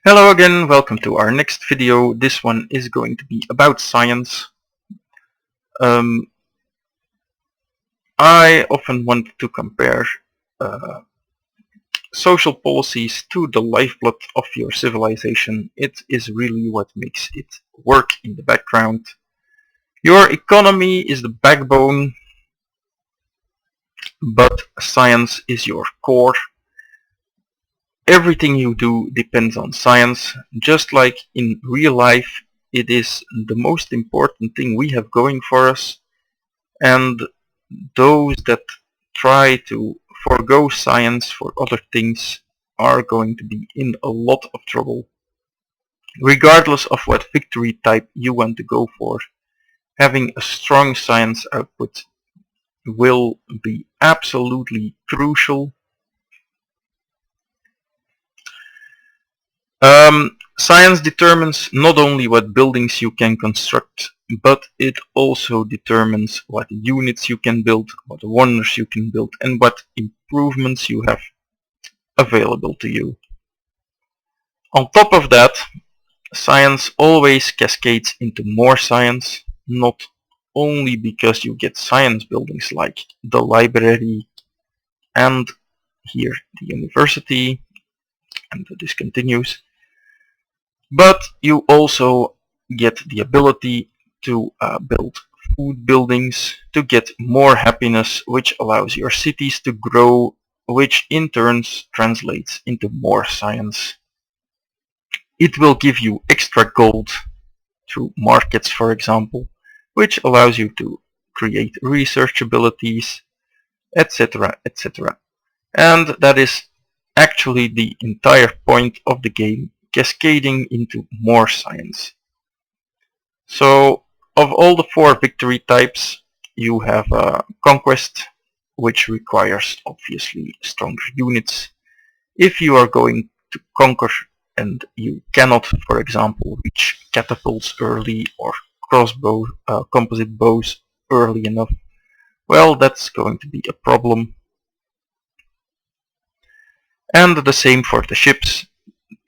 Hello again, welcome to our next video. This one is going to be about science. Um, I often want to compare uh, social policies to the lifeblood of your civilization. It is really what makes it work in the background. Your economy is the backbone, but science is your core. Everything you do depends on science, just like in real life. It is the most important thing we have going for us, and those that try to forego science for other things are going to be in a lot of trouble. Regardless of what victory type you want to go for, having a strong science output will be absolutely crucial. Science determines not only what buildings you can construct, but it also determines what units you can build, what wonders you can build, and what improvements you have available to you. On top of that, science always cascades into more science, not only because you get science buildings like the library and here the university, and this continues, but you also get the ability to build food buildings, to get more happiness, which allows your cities to grow, which in turn translates into more science. It will give you extra gold through markets, for example, which allows you to create research abilities, etc., etc. And that is actually the entire point of the game, cascading into more science. So, of all the four victory types, you have Conquest, which requires obviously stronger units. If you are going to conquer and you cannot, for example, reach catapults early or composite bows early enough, well, that's going to be a problem. And the same for the ships.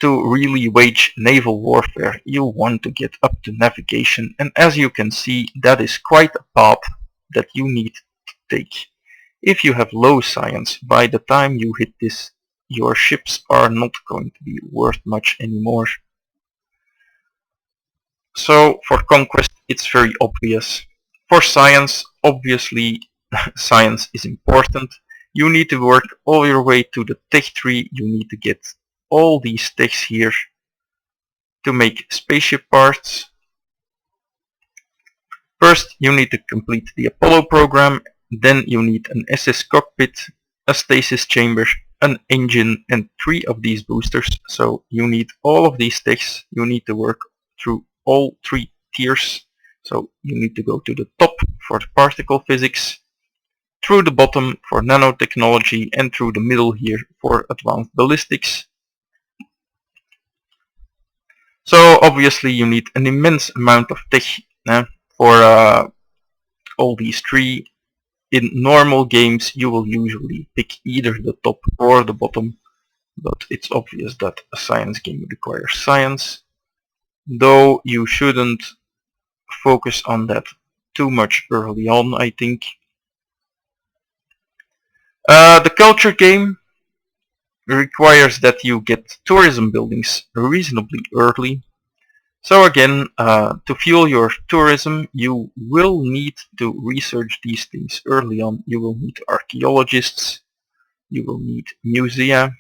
To really wage naval warfare, you want to get up to navigation, and as you can see, that is quite a path that you need to take. If you have low science, by the time you hit this, your ships are not going to be worth much anymore. So for conquest, it's very obvious. For science, obviously, science is important. You need to work all your way to the tech tree. You need to get all these techs here to make spaceship parts. First, you need to complete the Apollo program. Then you need an SS cockpit, a stasis chamber, an engine, and 3 of these boosters. So you need all of these techs. You need to work through all 3 tiers. So you need to go to the top for the particle physics, through the bottom for nanotechnology, and through the middle here for advanced ballistics. So obviously you need an immense amount of tech for all these 3. In normal games you will usually pick either the top or the bottom, but it's obvious that a science game requires science, though you shouldn't focus on that too much early on, I think. The culture game requires that you get tourism buildings reasonably early. So again, to fuel your tourism, you will need to research these things early on. You will need archaeologists, you will need musea,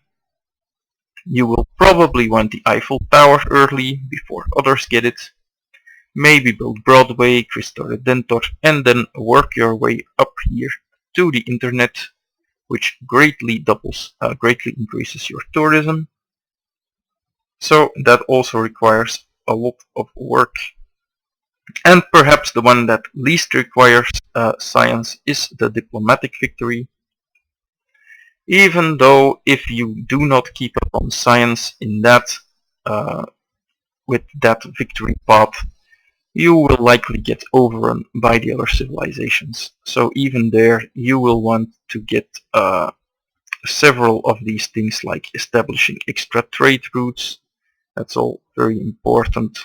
you will probably want the Eiffel Tower early before others get it. Maybe build Broadway, Cristo Redentor, and then work your way up here to the internet, which greatly increases your tourism. So that also requires a lot of work. And perhaps the one that least requires science is the diplomatic victory. Even though if you do not keep up on science in that with that victory path, you will likely get overrun by the other civilizations. So even there you will want to get several of these things like establishing extra trade routes, That's all very important.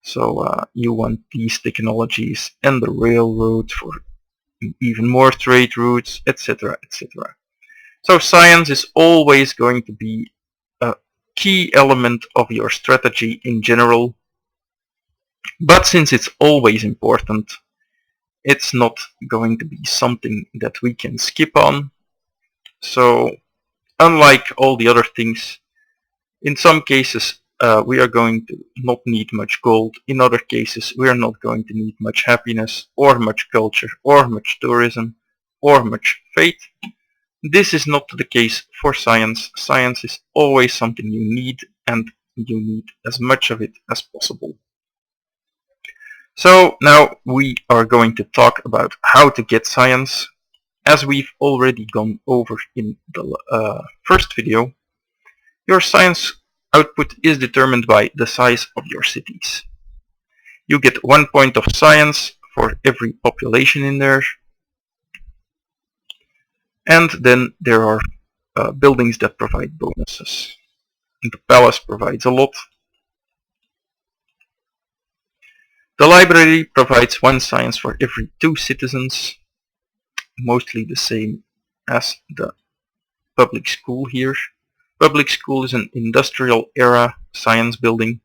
So you want these technologies and the railroad for even more trade routes, etc., etc. So science is always going to be a key element of your strategy in general, but since it's always important, it's not going to be something that we can skip on. So unlike all the other things, in some cases we are going to not need much gold. In other cases we are not going to need much happiness or much culture or much tourism or much faith. This is not the case for science. Science is always something you need, and you need as much of it as possible. So now we are going to talk about how to get science. As we've already gone over in the first video, your science output is determined by the size of your cities. You get 1 point of science for every population in there. And then there are buildings that provide bonuses. And the palace provides a lot. The library provides 1 science for every 2 citizens, mostly the same as the public school here. Public school is an industrial era science building.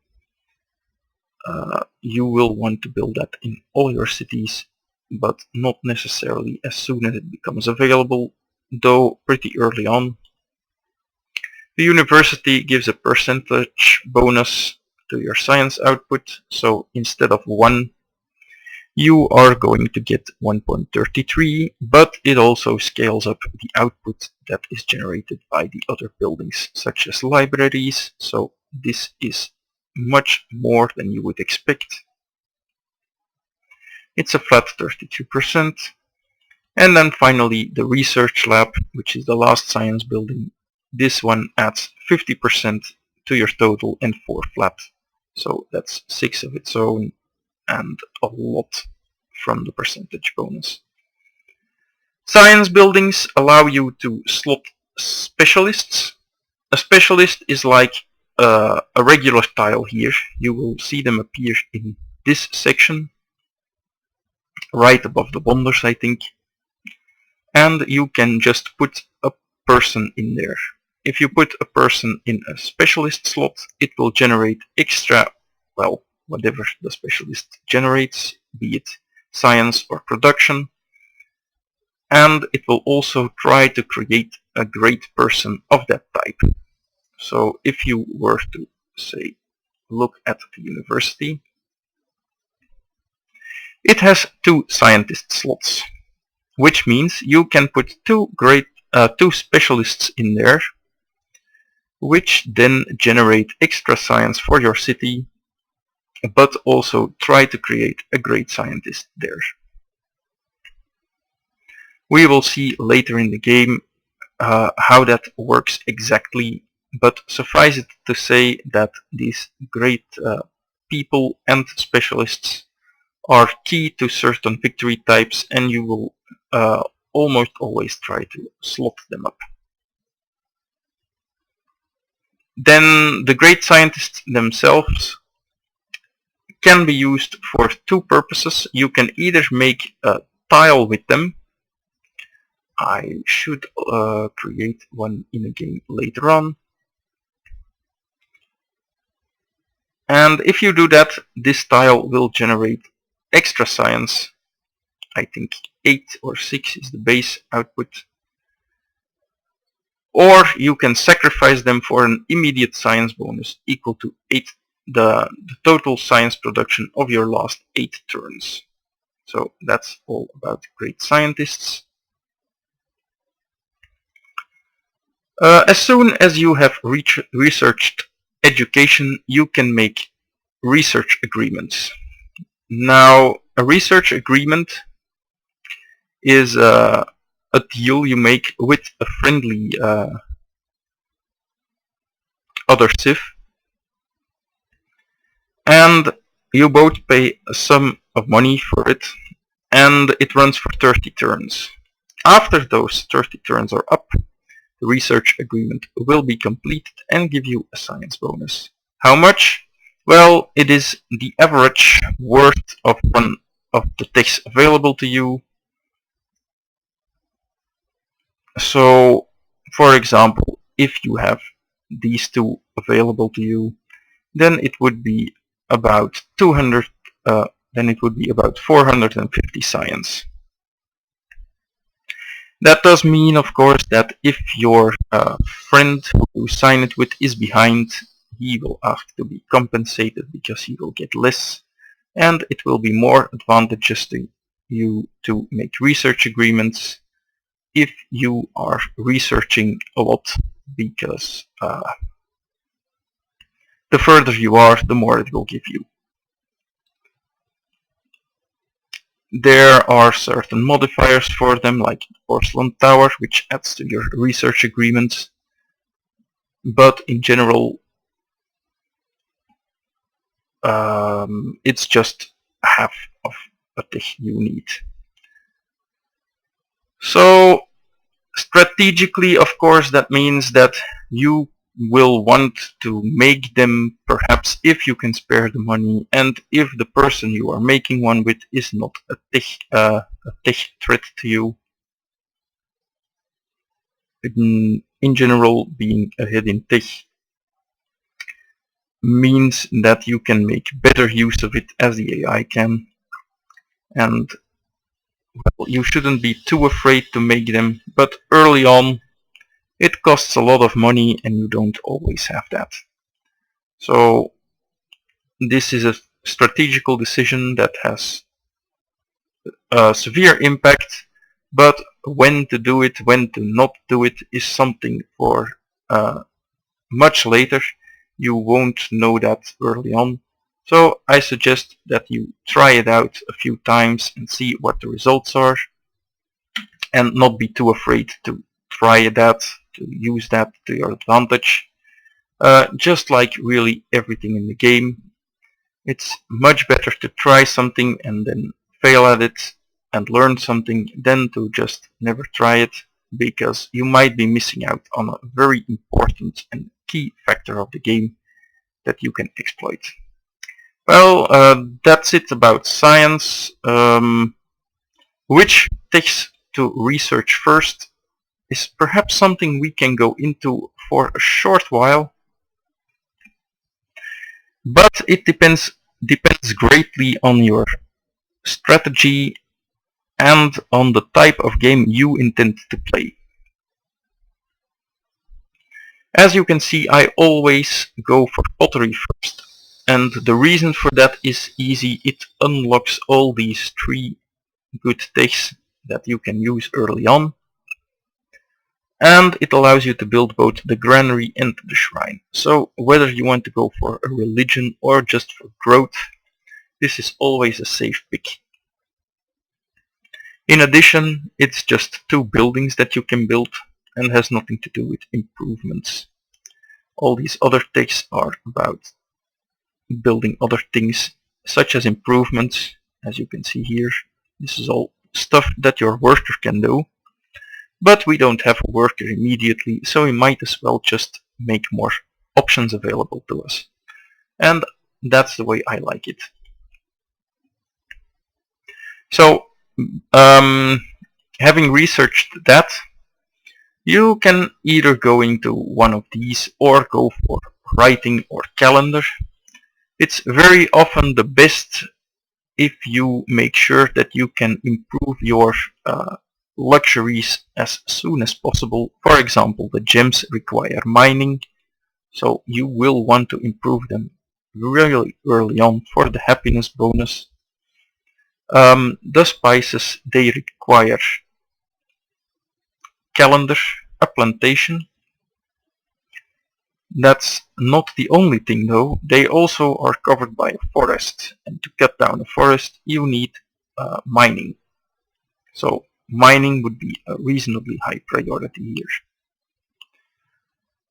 You will want to build that in all your cities, but not necessarily as soon as it becomes available, though pretty early on. The university gives a percentage bonus to your science output, so instead of 1, you are going to get 1.33, but it also scales up the output that is generated by the other buildings, such as libraries, so this is much more than you would expect. It's a flat 32%. And then finally the research lab, which is the last science building. This one adds 50% to your total and 4 flat. So that's 6 of its own and a lot from the percentage bonus. Science buildings allow you to slot specialists. A specialist is like a regular tile here. You will see them appear in this section, right above the bonders, I think. And you can just put a person in there. If you put a person in a specialist slot, it will generate extra, well, whatever the specialist generates, be it science or production. And it will also try to create a great person of that type. So if you were to, say, look at the university, it has 2 scientist slots, which means you can put 2 specialists in there, which then generate extra science for your city, but also try to create a great scientist there. We will see later in the game how that works exactly, but suffice it to say that these great people and specialists are key to certain victory types, and you will almost always try to slot them up. Then the great scientists themselves can be used for 2 purposes. You can either make a tile with them. I should create one in a game later on. And if you do that, this tile will generate extra science. I think 8 or 6 is the base output. Or you can sacrifice them for an immediate science bonus equal to 8, the total science production of your last 8 turns. So that's all about great scientists. As soon as you have researched education, you can make research agreements. Now, a research agreement is a deal you make with a friendly other civ, and you both pay a sum of money for it, and it runs for 30 turns. After those 30 turns are up, the research agreement will be completed and give you a science bonus. How much? Well, it is the average worth of one of the ticks available to you. So, for example, if you have these two available to you, then it would be about 200, then it would be about 450 science. That does mean, of course, that if your friend who you sign it with is behind, he will have to be compensated because he will get less, and it will be more advantageous to you to make research agreements if you are researching a lot, because the further you are, the more it will give you. There are certain modifiers for them, like the Porcelain Tower, which adds to your research agreements, but in general, it's just half of a tick you need. So strategically, of course, that means that you will want to make them perhaps if you can spare the money, and if the person you are making one with is not a tick threat to you. In general, being a hidden tick means that you can make better use of it as the AI can, and well, you shouldn't be too afraid to make them, but early on it costs a lot of money and you don't always have that. So this is a strategical decision that has a severe impact, but when to do it, when to not do it is something for much later. You won't know that early on. So I suggest that you try it out a few times and see what the results are, and not be too afraid to try that, to use that to your advantage. Just like really everything in the game, it's much better to try something and then fail at it and learn something than to just never try it, because you might be missing out on a very important and key factor of the game that you can exploit. Well, that's it about science. Which ticks to research first is perhaps something we can go into for a short while, but it depends greatly on your strategy and on the type of game you intend to play. As you can see, I always go for pottery first, and the reason for that is easy. It unlocks all these 3 good ticks that you can use early on, and it allows you to build both the granary and the shrine. So whether you want to go for a religion or just for growth, this is always a safe pick. In addition, it's just 2 buildings that you can build and has nothing to do with improvements. All these other ticks are about building other things, such as improvements. As you can see here, this is all stuff that your worker can do, but we don't have a worker immediately, so we might as well just make more options available to us. And that's the way I like it. So, having researched that, you can either go into one of these or go for writing or calendar. It's very often the best if you make sure that you can improve your luxuries as soon as possible. For example, the gems require mining, so you will want to improve them really early on for the happiness bonus. The spices, they require calendar, a plantation. That's not the only thing though, they also are covered by a forest, and to cut down a forest you need mining. So mining would be a reasonably high priority here.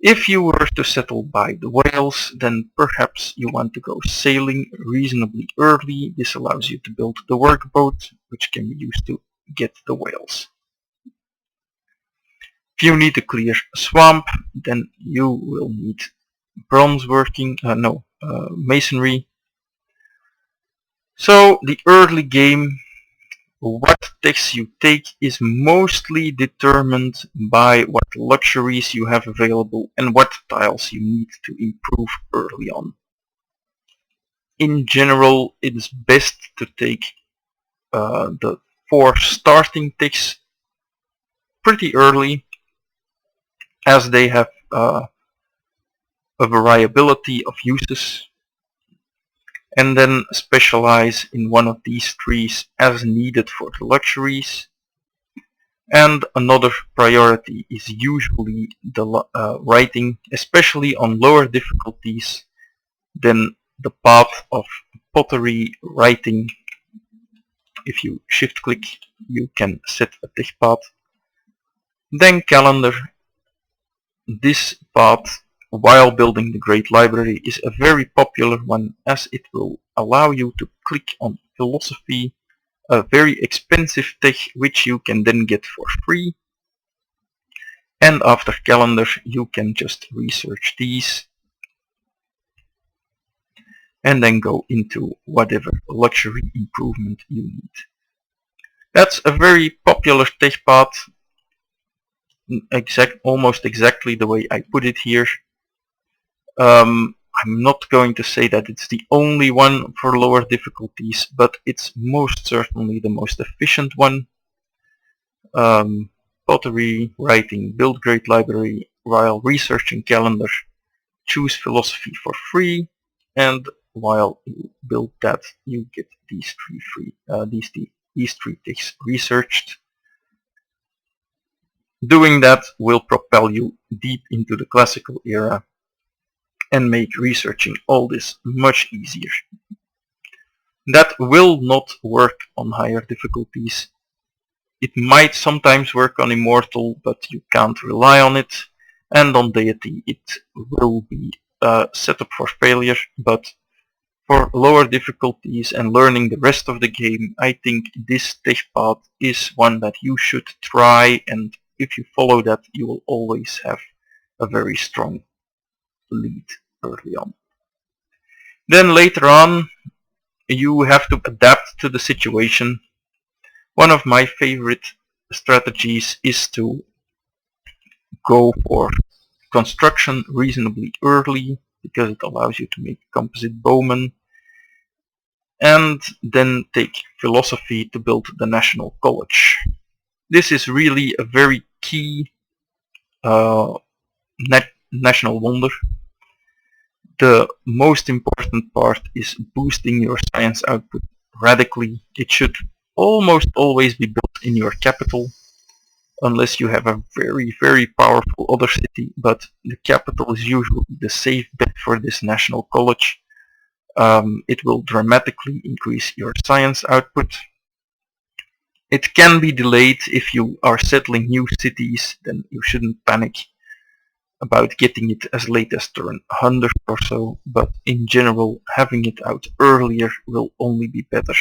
If you were to settle by the whales, then perhaps you want to go sailing reasonably early. This allows you to build the workboat, which can be used to get the whales. If you need to clear a swamp, then you will need bronze working, masonry. So the early game, what techs you take is mostly determined by what luxuries you have available and what tiles you need to improve early on. In general, it is best to take the 4 starting techs pretty early, as they have a variability of uses, and then specialize in one of these trees as needed for the luxuries. And another priority is usually the writing, especially on lower difficulties, than the path of pottery writing. If you shift click, you can set a tech path. Then calendar. This path, while building the Great Library, is a very popular one, as it will allow you to click on philosophy, a very expensive tech which you can then get for free. And after calendar you can just research these and then go into whatever luxury improvement you need. That's a very popular tech path, almost exactly the way I put it here. I'm not going to say that it's the only one for lower difficulties, but it's most certainly the most efficient one. Pottery, writing, build Great Library, while researching calendar, choose philosophy for free, and while you build that, you get these three techs researched. Doing that will propel you deep into the classical era and make researching all this much easier. That will not work on higher difficulties. It might sometimes work on Immortal, but you can't rely on it, and on Deity it will be set up for failure, but for lower difficulties and learning the rest of the game, I think this tech path is one that you should try, and if you follow that, you will always have a very strong lead early on. Then later on, you have to adapt to the situation. One of my favorite strategies is to go for construction reasonably early, because it allows you to make composite bowmen, and then take philosophy to build the National College. This is really a very key national wonder. The most important part is boosting your science output radically. It should almost always be built in your capital, unless you have a very, very powerful other city, but the capital is usually the safe bet for this National College. It will dramatically increase your science output. It can be delayed if you are settling new cities, then you shouldn't panic about getting it as late as turn 100 or so, but in general having it out earlier will only be better.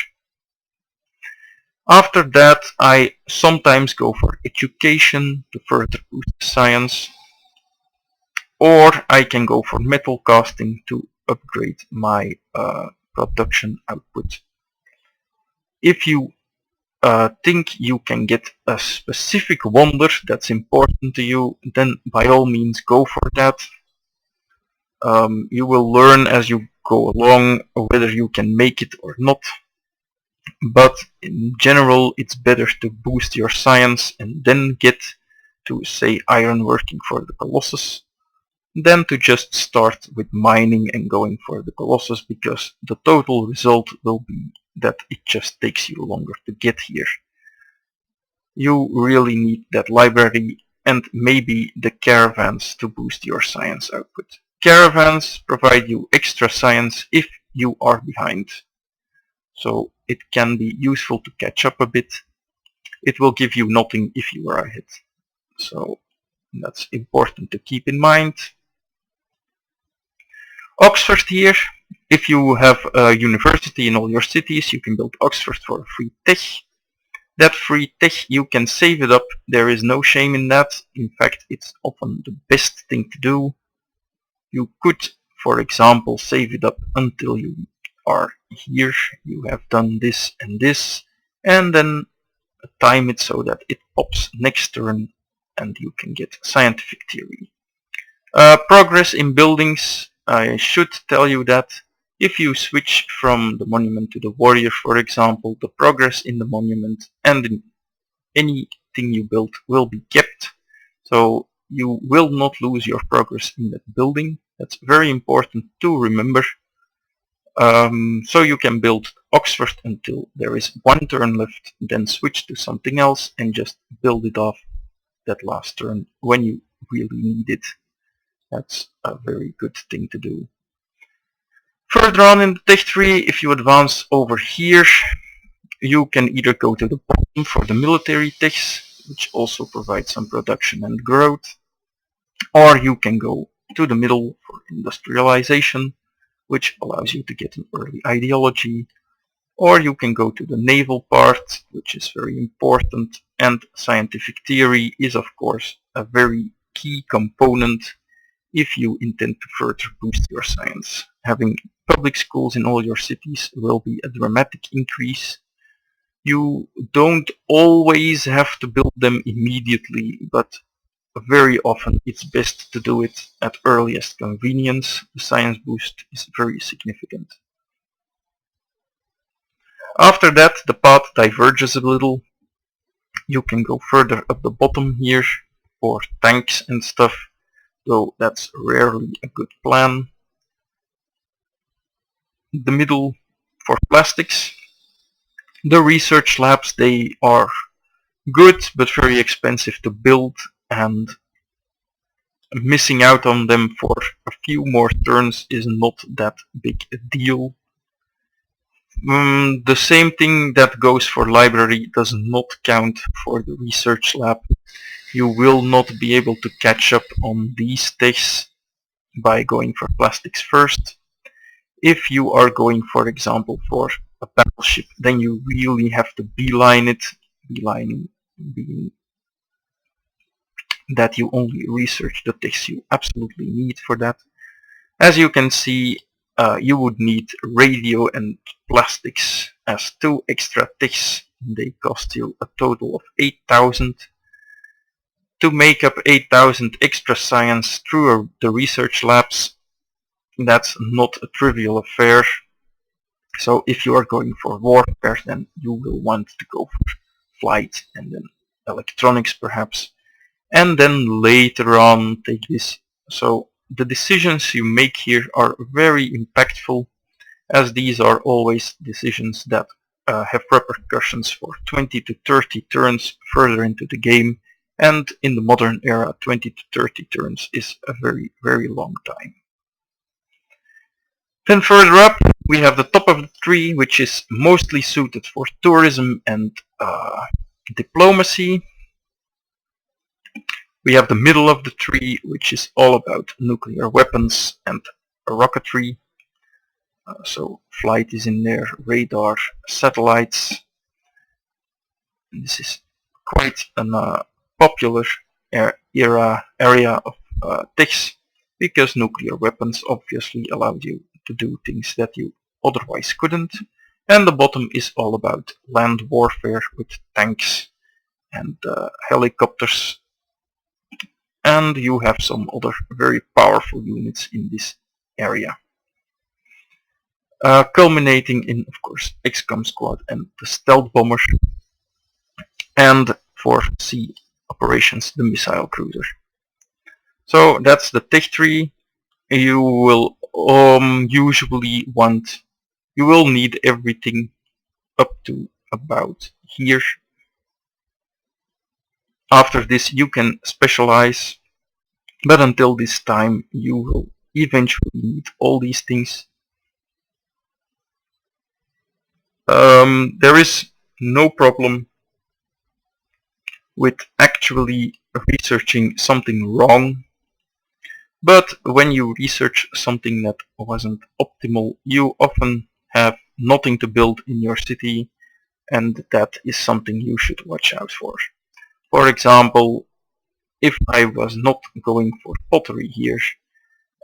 After that, I sometimes go for education to further boost science, or I can go for metal casting to upgrade my production output. If you think you can get a specific wonder that's important to you, then by all means go for that. You will learn as you go along whether you can make it or not, but in general it's better to boost your science and then get to, say, ironworking for the Colossus, than to just start with mining and going for the Colossus, because the total result will be that it just takes you longer to get here. You really need that library and maybe the caravans to boost your science output. Caravans provide you extra science if you are behind, so it can be useful to catch up a bit. It will give you nothing if you are ahead, so that's important to keep in mind. Oxford here. If you have a university in all your cities, you can build Oxford for a free tech. That free tech, you can save it up. There is no shame in that. In fact, it's often the best thing to do. You could, for example, save it up until you are here, you have done this, and then time it so that it pops next turn and you can get scientific theory. Progress in buildings, I should tell you that if you switch from the monument to the warrior, for example, the progress in the monument and in anything you build will be kept. So you will not lose your progress in that building. That's very important to remember. So you can build Oxford until there is one turn left, then switch to something else and just build it off that last turn when you really need it. That's a very good thing to do. Further on in the tech tree, if you advance over here, you can either go to the bottom for the military techs, which also provides some production and growth, or you can go to the middle for industrialization, which allows you to get an early ideology, or you can go to the naval part, which is very important, and scientific theory is of course a very key component if you intend to further boost your science. Having public schools in all your cities will be a dramatic increase. You don't always have to build them immediately, but very often it's best to do it at earliest convenience. The science boost is very significant. After that, the path diverges a little. You can go further up the bottom here for tanks and stuff, though that's rarely a good plan. The middle for plastics. The research labs, they are good but very expensive to build, and missing out on them for a few more turns is not that big a deal. The same thing that goes for library does not count for the research lab. You will not be able to catch up on these techs by going for plastics first. If you are going, for example, for a battleship, then you really have to beeline it, beelining being that you only research the techs you absolutely need for that. As you can see, you would need radio and plastics as 2 extra techs. They cost you a total of 8,000. To make up 8,000 extra science through the research labs, that's not a trivial affair. So if you are going for warfare, then you will want to go for flight and then electronics perhaps, and then later on take this. So the decisions you make here are very impactful, as these are always decisions that have repercussions for 20 to 30 turns further into the game, and in the modern era 20 to 30 turns is a very, very long time. Then further up we have the top of the tree, which is mostly suited for tourism and diplomacy. We have the middle of the tree, which is all about nuclear weapons and rocketry. So flight is in there, radar, satellites. This is quite a popular area of techs, because nuclear weapons obviously allowed you to do things that you otherwise couldn't. And the bottom is all about land warfare with tanks and helicopters. And you have some other very powerful units in this area. Culminating in, of course, XCOM Squad and the Stealth Bomber. And for sea operations, the Missile Cruiser. So that's the tech tree. You will usually want, you will need everything up to about here. After this you can specialize, but until this time you will eventually need all these things. There is no problem with actually researching something wrong, but when you research something that wasn't optimal, you often have nothing to build in your city, and that is something you should watch out for. For example, if I was not going for pottery here,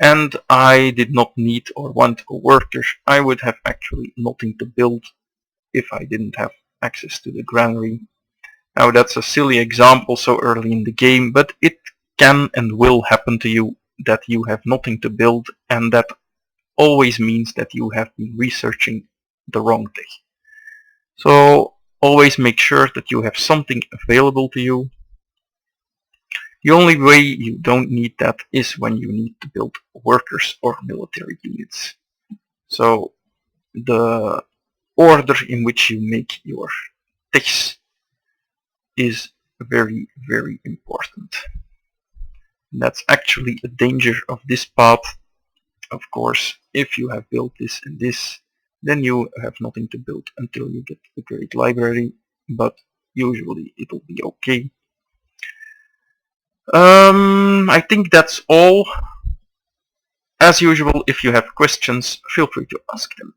and I did not need or want a worker, I would have actually nothing to build if I didn't have access to the granary. Now that's a silly example so early in the game, but it can and will happen to you that you have nothing to build, and that always means that you have been researching the wrong thing. So always make sure that you have something available to you. The only way you don't need that is when you need to build workers or military units. So the order in which you make your ticks is very, very important. That's actually a danger of this path. Of course, if you have built this and this, then you have nothing to build until you get the great library, but usually it'll be okay. I think that's all. As usual, if you have questions, feel free to ask them.